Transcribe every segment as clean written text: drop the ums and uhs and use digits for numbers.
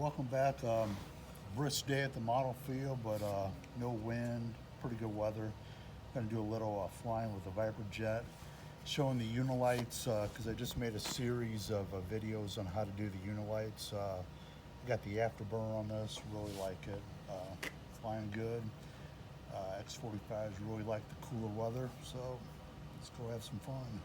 welcome back. Brisk day at the model field, but no wind, pretty good weather. Going to do a little flying with the Viper jet, showing the Unilights because I just made a series of videos on how to do the Unilights. I got the afterburner on this, really like it. Flying good. X-45s really like the cooler weather, so let's go have some fun.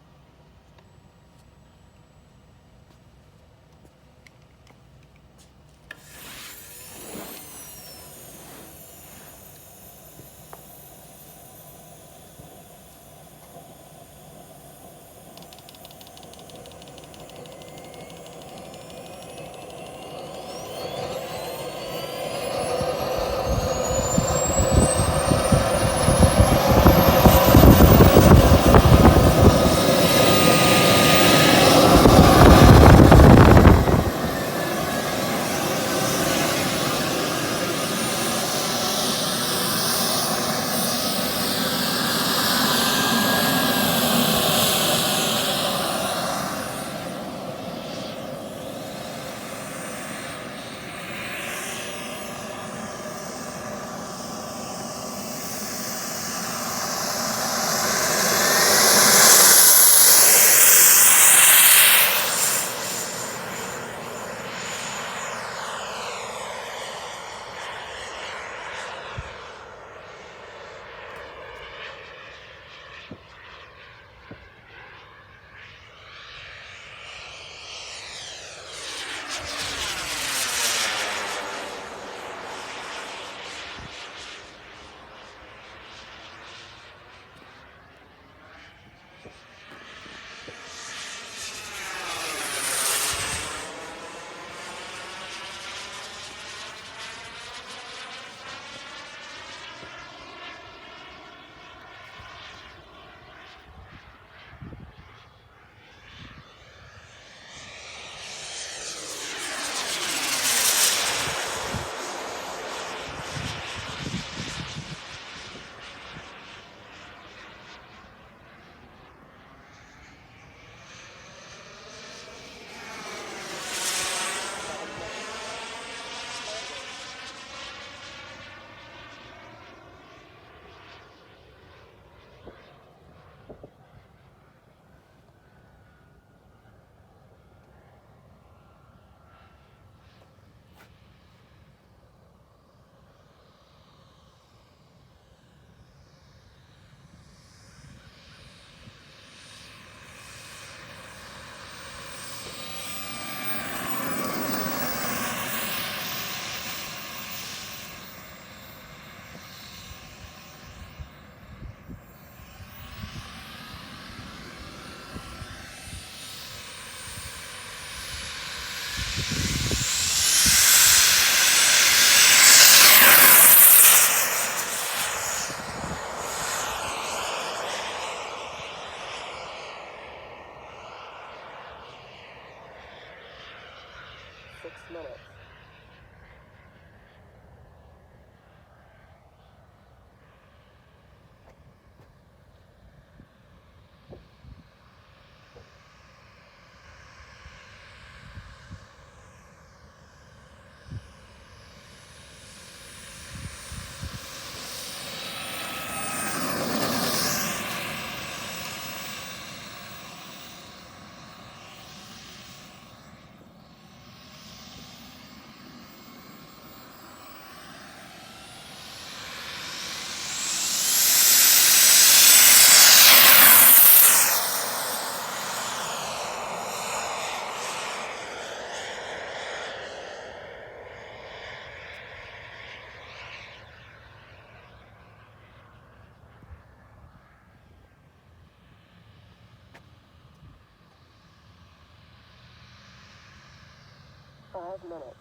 Minutes.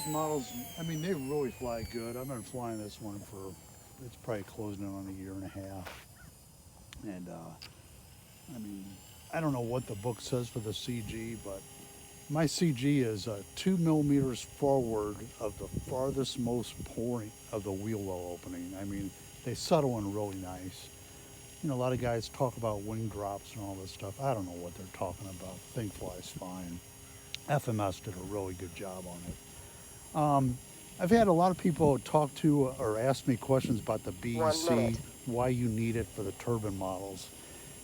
these models, I mean, they really fly good. I've been flying this one for, it's probably closing in on a year and a half. And I mean, I don't know what the book says for the CG, but my CG is 2 millimeters forward of the farthest most point of the wheel well opening. I mean, they settle in really nice. You know, a lot of guys talk about wing drops and all this stuff. I don't know what they're talking about. Thing flies fine. FMS did a really good job on it. I've had a lot of people talk to or ask me questions about the BEC, why you need it for the turbine models.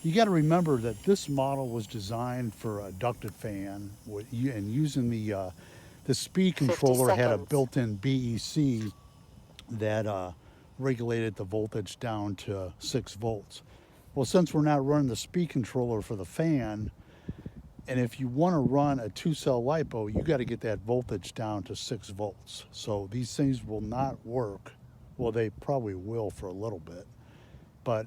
You got to remember that this model was designed for a ducted fan, and using the speed controller had a built-in BEC that regulated the voltage down to 6 volts. Well, since we're not running the speed controller for the fan, and if you want to run a 2-cell LiPo, you got to get that voltage down to 6 volts. So these things will not work. Well, they probably will for a little bit, but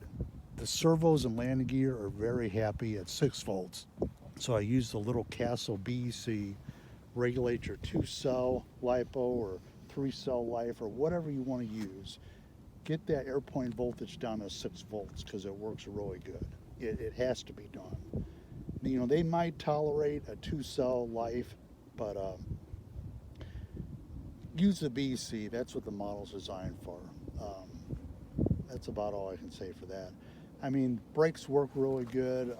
the servos and landing gear are very happy at 6 volts. So I use the little Castle BEC, regulate your 2-cell LiPo or 3-cell life or whatever you want to use. Get that airplane voltage down to 6 volts because it works really good. It has to be done. You know, they might tolerate a 2-cell life, but use the BEC. That's what the model's designed for. That's about all I can say for that. I mean, brakes work really good.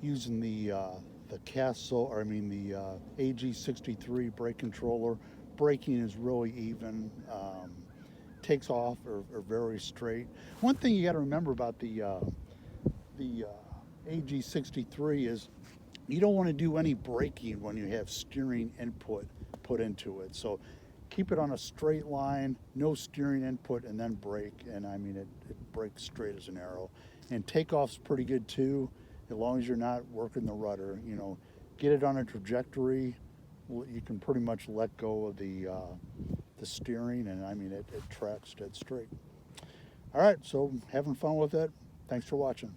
Using the Castle, or I mean the AG63 brake controller, braking is really even. Takes off are very straight. One thing you got to remember about the AG63 is you don't want to do any braking when you have steering input put into it. So keep it on a straight line, no steering input, and then brake. And I mean, it brakes straight as an arrow. And takeoff's pretty good too, as long as you're not working the rudder. You know, get it on a trajectory. You can pretty much let go of the steering, and I mean, it tracks dead straight. All right, so having fun with it. Thanks for watching.